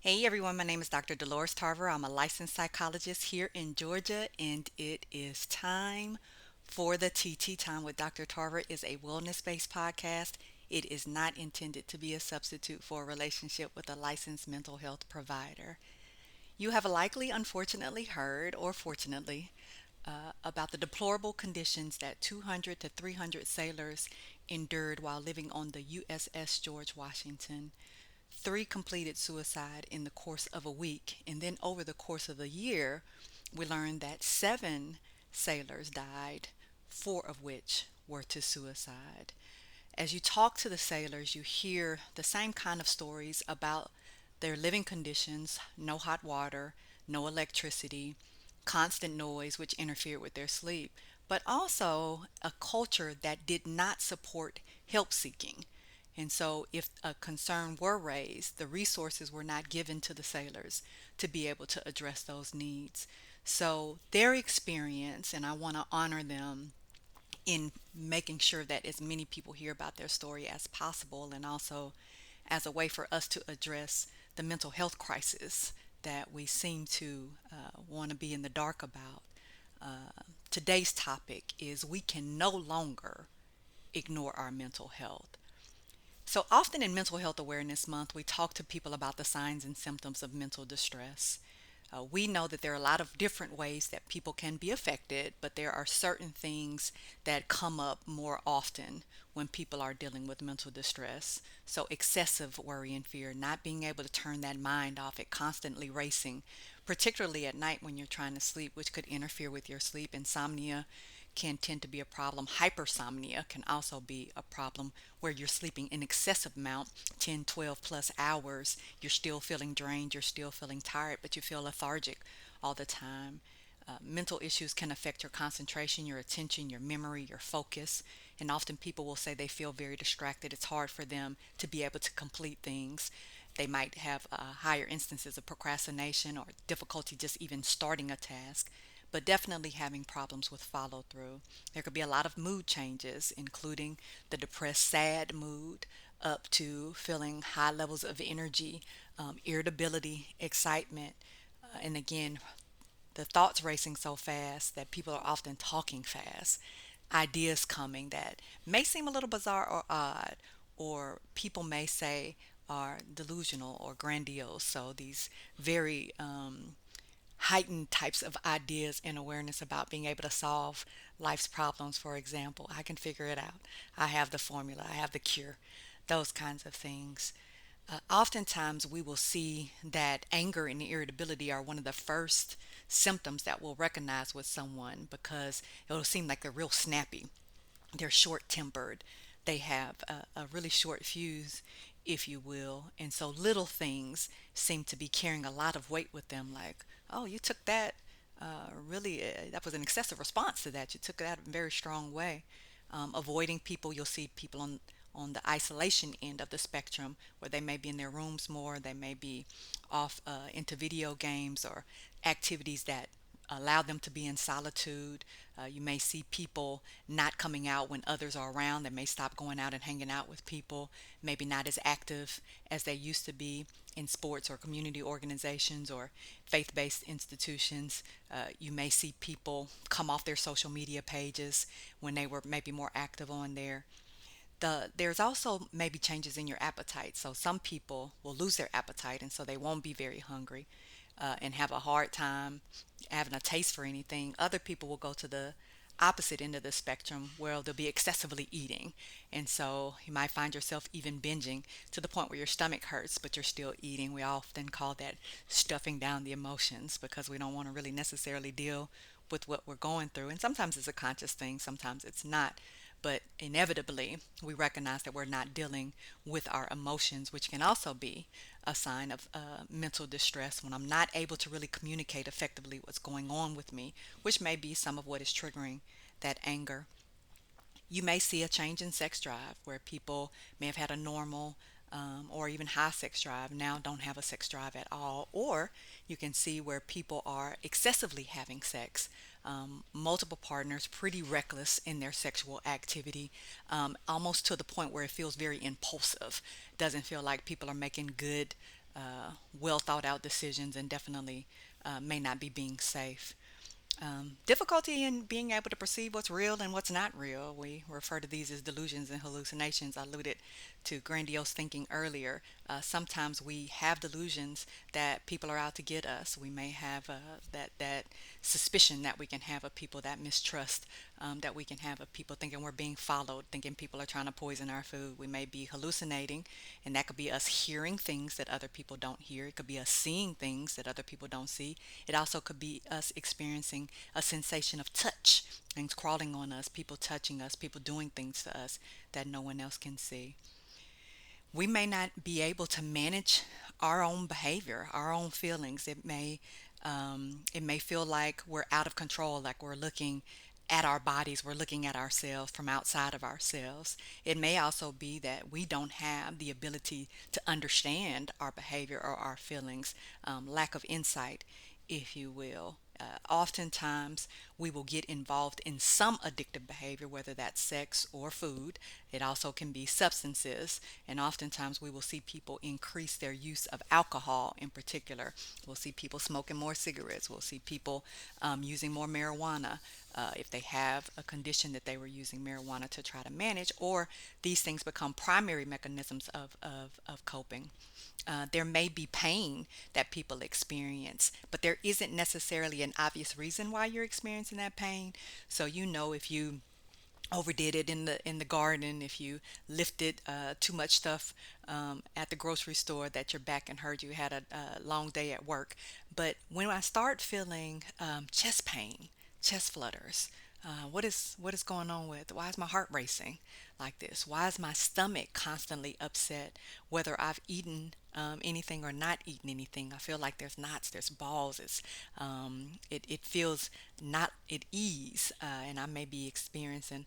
Hey everyone, my name is Dr. Dolores Tarver. I'm a licensed psychologist here in Georgia, and it is time for the TT Time with Dr. Tarver is a wellness-based podcast. It is not intended to be a substitute for a relationship with a licensed mental health provider. You have likely, unfortunately, heard, or fortunately, about the deplorable conditions that 200 to 300 sailors endured while living on the USS George Washington. Three completed suicide in the course of a week, and then over the course of a year, we learned that seven sailors died, four of which were to suicide. As you talk to the sailors, you hear the same kind of stories about their living conditions: no hot water, no electricity, constant noise which interfered with their sleep, but also a culture that did not support help seeking. And so, if a concern were raised, the resources were not given to the sailors to be able to address those needs. So, their experience, and I want to honor them in making sure that as many people hear about their story as possible, and also as a way for us to address the mental health crisis that we seem to want to be in the dark about. Today's topic is: we can no longer ignore our mental health. So often in Mental Health Awareness Month, we talk to people about the signs and symptoms of mental distress. We know that there are a lot of different ways that people can be affected, but there are certain things that come up more often when people are dealing with mental distress. So, excessive worry and fear, not being able to turn that mind off, it constantly racing, particularly at night when you're trying to sleep, which could interfere with your sleep. Insomnia can tend to be a problem. Hypersomnia can also be a problem where you're sleeping an excessive amount, 10, 12 plus hours. You're still feeling drained, you're still feeling tired, but you feel lethargic all the time. Mental issues can affect your concentration, your attention, your memory, your focus. And often people will say they feel very distracted. It's hard for them to be able to complete things. They might have higher instances of procrastination or difficulty just even starting a task, but definitely having problems with follow through. There could be a lot of mood changes, including the depressed, sad mood, up to feeling high levels of energy, irritability, excitement, and again, the thoughts racing so fast that people are often talking fast. Ideas coming that may seem a little bizarre or odd, or people may say are delusional or grandiose. So these very heightened types of ideas and awareness about being able to solve life's problems. For example, I can figure it out. I have the formula, I have the cure, those kinds of things. Oftentimes, we will see that anger and irritability are one of the first symptoms that we'll recognize with someone because it'll seem like they're real snappy, they're short tempered, they have a really short fuse, if you will. And so little things seem to be carrying a lot of weight with them, like, oh, you took that. Really, that was an excessive response to that. You took that in a very strong way. Avoiding people, you'll see people on the isolation end of the spectrum where they may be in their rooms more, they may be off into video games or activities that allow them to be in solitude. You may see people not coming out when others are around. They may stop going out and hanging out with people, maybe not as active as they used to be in sports or community organizations or faith based institutions. You may see people come off their social media pages when they were maybe more active on there. There's also maybe changes in your appetite. So some people will lose their appetite and so they won't be very hungry and have a hard time having a taste for anything. Other people will go to the opposite end of the spectrum where they'll be excessively eating. And so you might find yourself even binging to the point where your stomach hurts, but you're still eating. We often call that stuffing down the emotions because we don't want to really necessarily deal with what we're going through. And sometimes it's a conscious thing, sometimes it's not. But inevitably, we recognize that we're not dealing with our emotions, which can also be a sign of mental distress when I'm not able to really communicate effectively what's going on with me, which may be some of what is triggering that anger. You may see a change in sex drive where people may have had a normal or even high sex drive now don't have a sex drive at all, or you can see where people are excessively having sex, multiple partners, pretty reckless in their sexual activity, almost to the point where it feels very impulsive. Doesn't feel like people are making good well thought out decisions, and definitely may not be being safe. Difficulty in being able to perceive what's real and what's not real. We refer to these as delusions and hallucinations. I alluded to grandiose thinking earlier. Sometimes we have delusions that people are out to get us. We may have that suspicion that we can have of people, that mistrust that we can have of people, thinking we're being followed, thinking people are trying to poison our food. We may be hallucinating, and that could be us hearing things that other people don't hear. It could be us seeing things that other people don't see. It also could be us experiencing a sensation of touch, things crawling on us, people touching us, people doing things to us that no one else can see. We may not be able to manage our own behavior, our own feelings. It may feel like we're out of control, like we're looking at our bodies, we're looking at ourselves from outside of ourselves. It may also be that we don't have the ability to understand our behavior or our feelings, lack of insight, if you will. Oftentimes, we will get involved in some addictive behavior, whether that's sex or food. It also can be substances, and oftentimes we will see people increase their use of alcohol in particular. We'll see people smoking more cigarettes. We'll see people using more marijuana. If they have a condition that they were using marijuana to try to manage, or these things become primary mechanisms of coping. There may be pain that people experience, but there isn't necessarily an obvious reason why you're experiencing that pain. So if you overdid it in the garden, if you lifted too much stuff at the grocery store, that your back and hurt, you had a long day at work. But when I start feeling chest pain, chest flutters, what is going on with? Why is my heart racing like this? Why is my stomach constantly upset? Whether I've eaten anything or not eaten anything, I feel like there's knots, there's balls. It feels not at ease, and I may be experiencing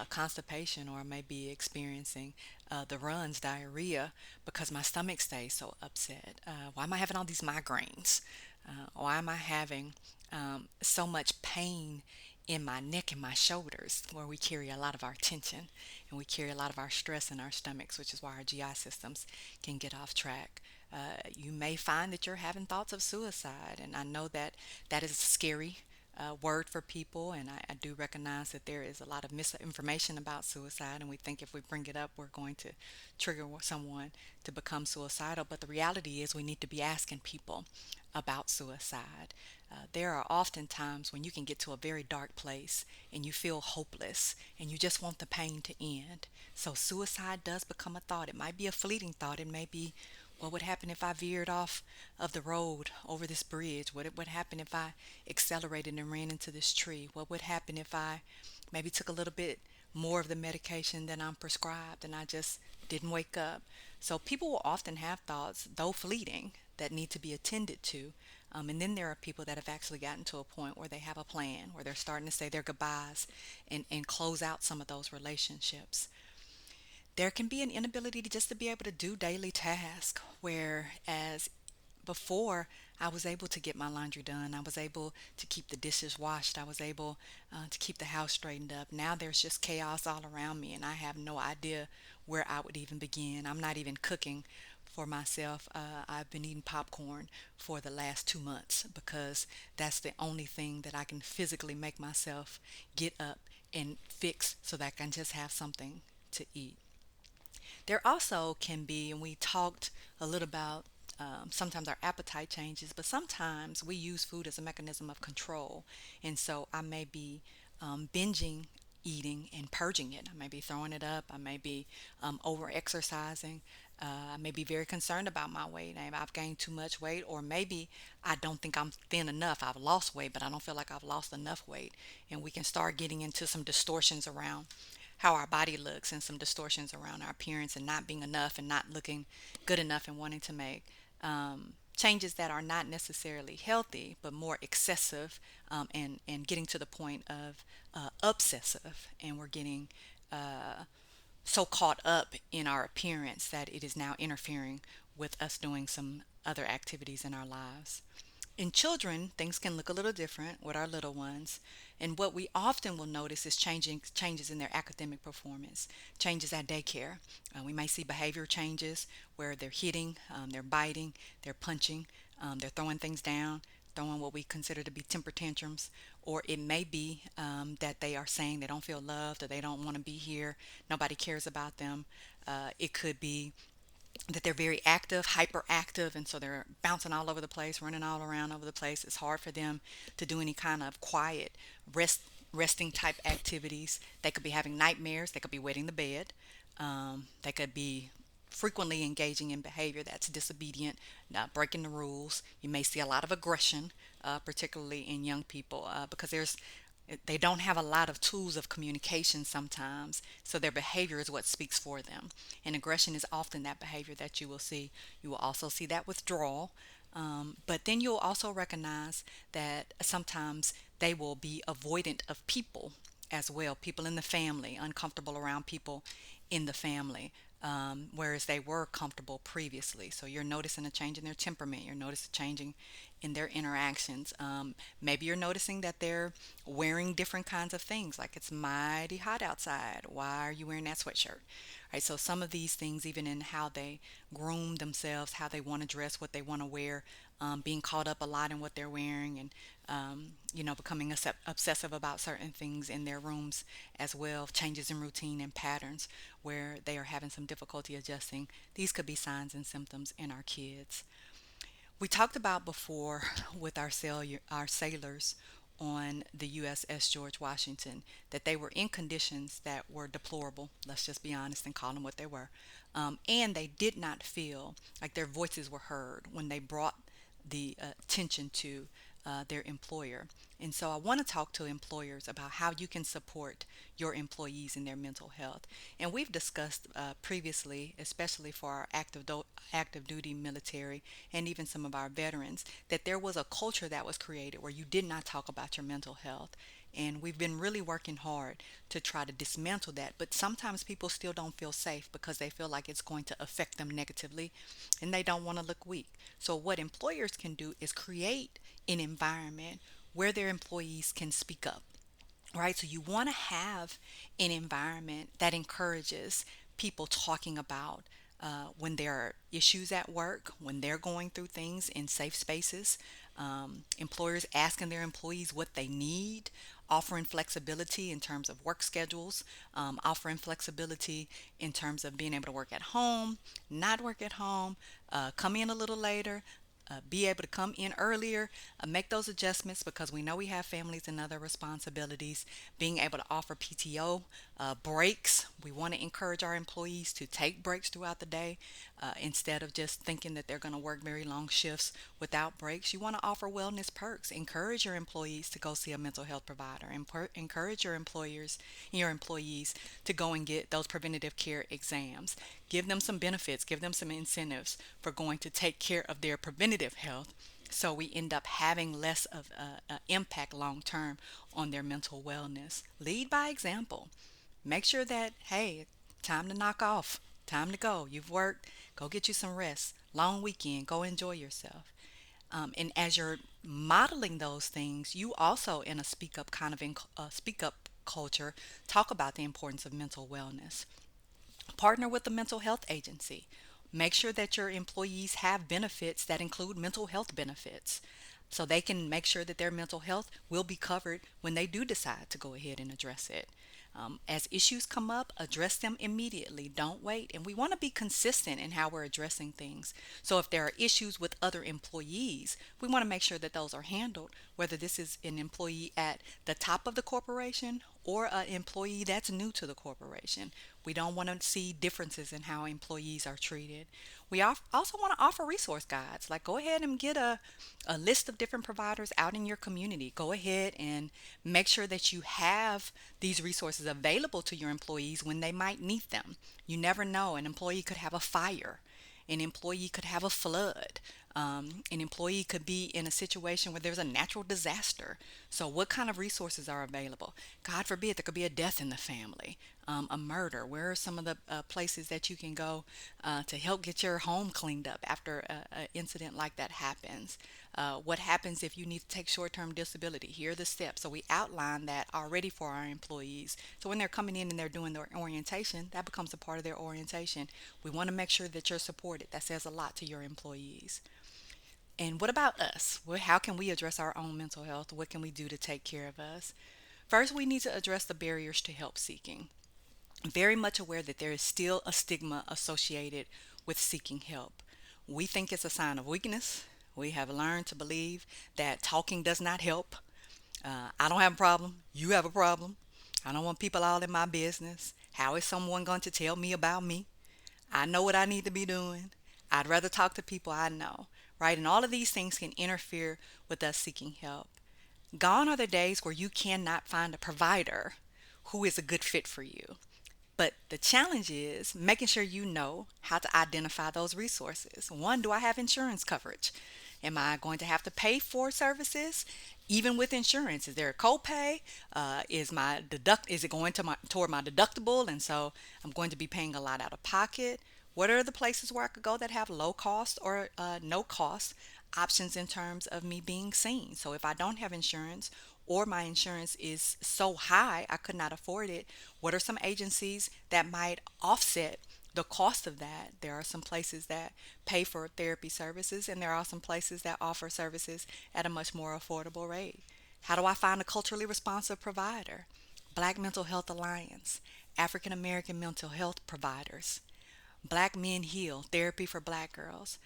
constipation, or I may be experiencing the runs, diarrhea, because my stomach stays so upset. Why am I having all these migraines? Why am I having so much pain in my neck and my shoulders, where we carry a lot of our tension and we carry a lot of our stress in our stomachs, which is why our GI systems can get off track. You may find that you're having thoughts of suicide, and I know that that is scary word for people, and I do recognize that there is a lot of misinformation about suicide, and we think if we bring it up, we're going to trigger someone to become suicidal. But the reality is, we need to be asking people about suicide. There are often times when you can get to a very dark place and you feel hopeless and you just want the pain to end. So suicide does become a thought. It might be a fleeting thought. It may be, what would happen if I veered off of the road over this bridge? What would happen if I accelerated and ran into this tree? What would happen if I maybe took a little bit more of the medication than I'm prescribed and I just didn't wake up? So people will often have thoughts, though fleeting, that need to be attended to. And then there are people that have actually gotten to a point where they have a plan, where they're starting to say their goodbyes and close out some of those relationships. There can be an inability to just to be able to do daily tasks, whereas before I was able to get my laundry done, I was able to keep the dishes washed, I was able to keep the house straightened up. Now there's just chaos all around me, and I have no idea where I would even begin. I'm not even cooking for myself. I've been eating popcorn for the last 2 months because that's the only thing that I can physically make myself get up and fix so that I can just have something to eat. There also can be, and we talked a little about, sometimes our appetite changes, but sometimes we use food as a mechanism of control. And so I may be binging eating and purging it. I may be throwing it up. I may be over exercising. I may be very concerned about my weight. Maybe I've gained too much weight, or maybe I don't think I'm thin enough. I've lost weight, but I don't feel like I've lost enough weight. And we can start getting into some distortions around how our body looks, and some distortions around our appearance, and not being enough and not looking good enough, and wanting to make changes that are not necessarily healthy but more excessive, and getting to the point of obsessive, and we're getting so caught up in our appearance that it is now interfering with us doing some other activities in our lives. In children, things can look a little different with our little ones. And what we often will notice is changes in their academic performance, changes at daycare. We may see behavior changes where they're hitting, they're biting, they're punching, they're throwing things down, throwing what we consider to be temper tantrums. Or it may be that they are saying they don't feel loved or they don't want to be here, nobody cares about them. It could be that they're very active, hyperactive, and so they're bouncing all over the place, running all around over the place. It's hard for them to do any kind of quiet, resting type activities. They could be having nightmares. They could be wetting the bed. They could be frequently engaging in behavior that's disobedient, breaking the rules. You may see a lot of aggression, particularly in young people, because they don't have a lot of tools of communication sometimes, so their behavior is what speaks for them. And aggression is often that behavior that you will see. You will also see that withdrawal, but then you'll also recognize that sometimes they will be avoidant of people as well, people in the family, uncomfortable around people in the family. Whereas they were comfortable previously. So you're noticing a change in their temperament. You're noticing changing in their interactions. Maybe you're noticing that they're wearing different kinds of things, like it's mighty hot outside. Why are you wearing that sweatshirt? Right. So some of these things, even in how they groom themselves, how they want to dress, what they want to wear, being caught up a lot in what they're wearing, and becoming obsessive about certain things in their rooms as well. Changes in routine and patterns where they are having some difficulty adjusting. These could be signs and symptoms in our kids. We talked about before with our sailors on the USS George Washington that they were in conditions that were deplorable. Let's just be honest and call them what they were. And they did not feel like their voices were heard when they brought the attention to their employer. And so I want to talk to employers about how you can support your employees in their mental health. And we've discussed previously, especially for our active duty military and even some of our veterans, that there was a culture that was created where you did not talk about your mental health. And we've been really working hard to try to dismantle that. But sometimes people still don't feel safe because they feel like it's going to affect them negatively and they don't want to look weak. So, what employers can do is create an environment where their employees can speak up, right? So you want to have an environment that encourages people talking about when there are issues at work, when they're going through things in safe spaces, employers asking their employees what they need, offering flexibility in terms of work schedules, offering flexibility in terms of being able to work at home, not work at home, come in a little later, be able to come in earlier, make those adjustments because we know we have families and other responsibilities. Being able to offer PTO breaks. We want to encourage our employees to take breaks throughout the day instead of just thinking that they're going to work very long shifts without breaks. You want to offer wellness perks. Encourage your employees to go see a mental health provider. Encourage your employees to go and get those preventative care exams. Give them some benefits. Give them some incentives for going to take care of their preventative health, so we end up having less of an impact long term on their mental wellness. Lead by example. Make sure that, hey, time to knock off, time to go. You've worked, go get you some rest. Long weekend, go enjoy yourself. And as you're modeling those things, you also, in a speak up culture, talk about the importance of mental wellness. Partner with a mental health agency. Make sure that your employees have benefits that include mental health benefits so they can make sure that their mental health will be covered when they do decide to go ahead and address it. As issues come up, address them immediately. Don't wait. And we want to be consistent in how we're addressing things. So if there are issues with other employees, we want to make sure that those are handled, whether this is an employee at the top of the corporation or an employee that's new to the corporation. We don't want to see differences in how employees are treated. We also want to offer resource guides. Like, go ahead and get a list of different providers out in your community. Go ahead and make sure that you have these resources available to your employees when they might need them. You never know. An employee could have a fire, an employee could have a flood. An employee could be in a situation where there's a natural disaster. So, what kind of resources are available? God forbid, there could be a death in the family, a murder. Where are some of the places that you can go to help get your home cleaned up after an incident like that happens? What happens if you need to take short-term disability? Here are the steps. So we outline that already for our employees. So when they're coming in and they're doing their orientation, that becomes a part of their orientation. We want to make sure that you're supported. That says a lot to your employees. And what about us? Well, how can we address our own mental health? What can we do to take care of us? First, we need to address the barriers to help seeking. I'm very much aware that there is still a stigma associated with seeking help. We think it's a sign of weakness. We have learned to believe that talking does not help. I don't have a problem. You have a problem. I don't want people all in my business. How is someone going to tell me about me? I know what I need to be doing. I'd rather talk to people I know, right? And all of these things can interfere with us seeking help. Gone are the days where you cannot find a provider who is a good fit for you. But the challenge is making sure you know how to identify those resources. One, do I have insurance coverage? Am I going to have to pay for services? Even with insurance, is there a copay? Is it going to toward my deductible? And so I'm going to be paying a lot out of pocket. What are the places where I could go that have low cost or no cost options in terms of me being seen? So if I don't have insurance or my insurance is so high I could not afford it, what are some agencies that might offset the cost of that? There are some places that pay for therapy services, and there are some places that offer services at a much more affordable rate. How do I find a culturally responsive provider? Black Mental Health Alliance, African American mental health providers, Black Men Heal, therapy for black girls.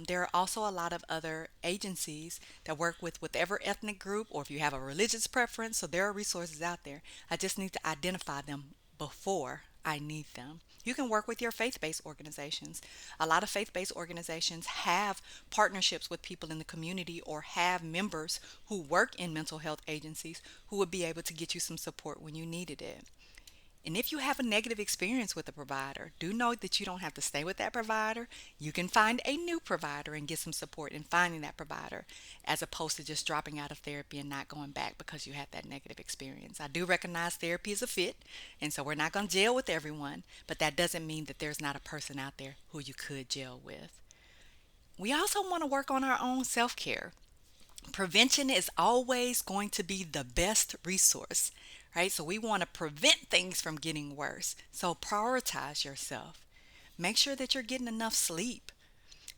There are also a lot of other agencies that work with whatever ethnic group, or if you have a religious preference. So there are resources out there. I just need to identify them before I need them. You can work with your faith-based organizations. A lot of faith-based organizations have partnerships with people in the community or have members who work in mental health agencies who would be able to get you some support when you needed it. And if you have a negative experience with a provider, do know that you don't have to stay with that provider. You can find a new provider and get some support in finding that provider, as opposed to just dropping out of therapy and not going back because you had that negative experience. I do recognize therapy is a fit, and so we're not going to jail with everyone, but that doesn't mean that there's not a person out there who you could jail with. We also want to work on our own self care. Prevention is always going to be the best resource, right? So we want to prevent things from getting worse. So prioritize yourself. Make sure that you're getting enough sleep.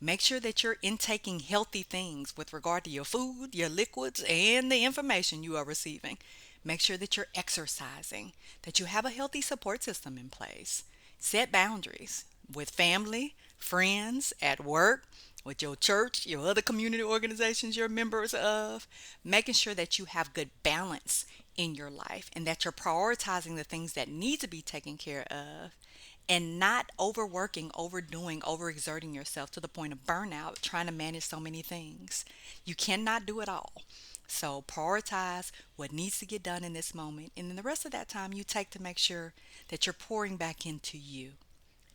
Make sure that you're intaking healthy things with regard to your food, your liquids, and the information you are receiving. Make sure that you're exercising, that you have a healthy support system in place. Set boundaries with family, friends, at work, with your church, your other community organizations you're members of, making sure that you have good balance in your life and that you're prioritizing the things that need to be taken care of, and not overworking, overdoing, overexerting yourself to the point of burnout trying to manage so many things. You cannot do it all. So prioritize what needs to get done in this moment, and then the rest of that time you take to make sure that you're pouring back into you.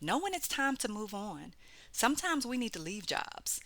Know when it's time to move on. Sometimes we need to leave jobs.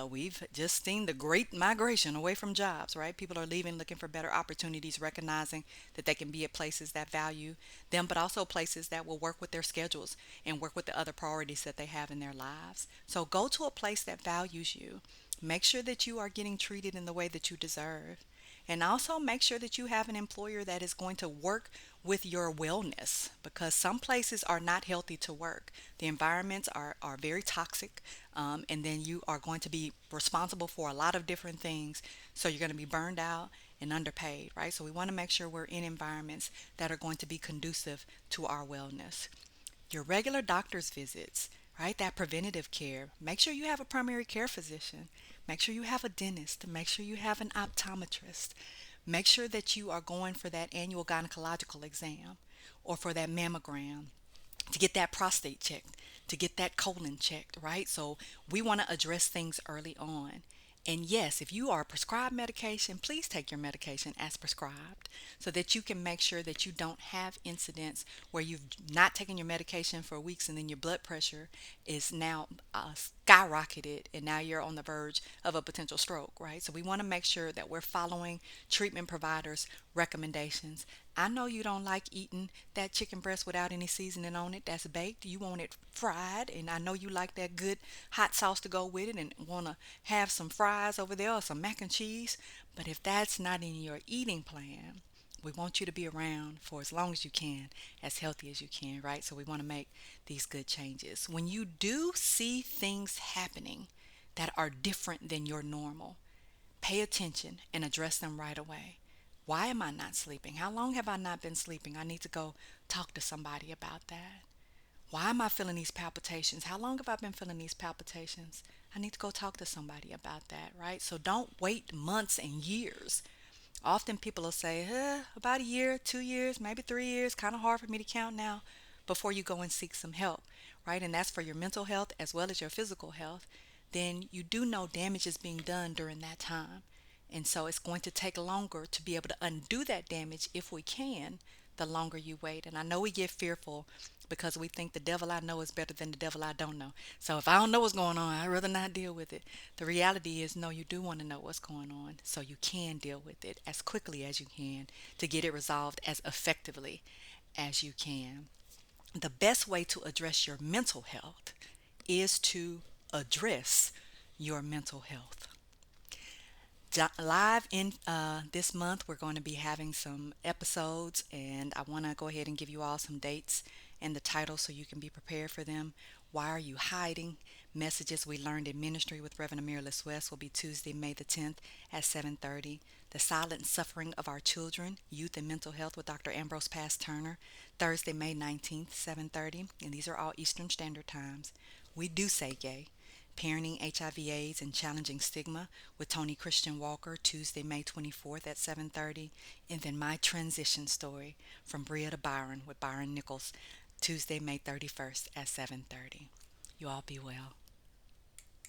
We've just seen the great migration away from jobs, right? People are leaving looking for better opportunities, recognizing that they can be at places that value them, but also places that will work with their schedules and work with the other priorities that they have in their lives. So go to a place that values you. Make sure that you are getting treated in the way that you deserve. And also make sure that you have an employer that is going to work with your wellness, because some places are not healthy to work. The environments are very toxic, and then you are going to be responsible for a lot of different things. So you're going to be burned out and underpaid, right? So we want to make sure we're in environments that are going to be conducive to our wellness. Your regular doctor's visits, right? That preventative care. Make sure you have a primary care physician. Make sure you have a dentist. Make sure you have an optometrist. Make sure that you are going for that annual gynecological exam or for that mammogram, to get that prostate checked, to get that colon checked, right? So we want to address things early on. And yes, if you are prescribed medication, please take your medication as prescribed so that you can make sure that you don't have incidents where you've not taken your medication for weeks and then your blood pressure is now skyrocketed and now you're on the verge of a potential stroke, right? So we want to make sure that we're following treatment providers' recommendations. I know you don't like eating that chicken breast without any seasoning on it that's baked. You want it fried, and I know you like that good hot sauce to go with it and want to have some fries over there or some mac and cheese. But if that's not in your eating plan, we want you to be around for as long as you can, as healthy as you can, right? So we want to make these good changes. When you do see things happening that are different than your normal, pay attention and address them right away. Why am I not sleeping? How long have I not been sleeping? I need to go talk to somebody about that. Why am I feeling these palpitations? How long have I been feeling these palpitations? I need to go talk to somebody about that, right? So don't wait months and years. Often people will say, about a year, 2 years, maybe 3 years, kind of hard for me to count now, before you go and seek some help, right? And that's for your mental health as well as your physical health. Then you do know damage is being done during that time. And so it's going to take longer to be able to undo that damage if we can, the longer you wait. And I know we get fearful because we think the devil I know is better than the devil I don't know. So if I don't know what's going on, I'd rather not deal with it. The reality is, no, you do want to know what's going on so you can deal with it as quickly as you can to get it resolved as effectively as you can. The best way to address your mental health is to address your mental health. Live in this month, we're going to be having some episodes, and I want to go ahead and give you all some dates and the titles so you can be prepared for them. Why Are You Hiding? Messages We Learned in Ministry with Reverend Amirlis West will be Tuesday, May the 10th at 7:30. The Silent Suffering of Our Children, Youth and Mental Health with Dr. Ambrose Pass Turner, Thursday, May 19th, 7:30. And these are all Eastern Standard Times. We Do Say Gay. Parenting HIV/AIDS and Challenging Stigma with Tony Christian Walker, Tuesday, May 24th at 7:30. And then My Transition Story from Bria to Byron with Byron Nichols, Tuesday, May 31st at 7:30. You all be well.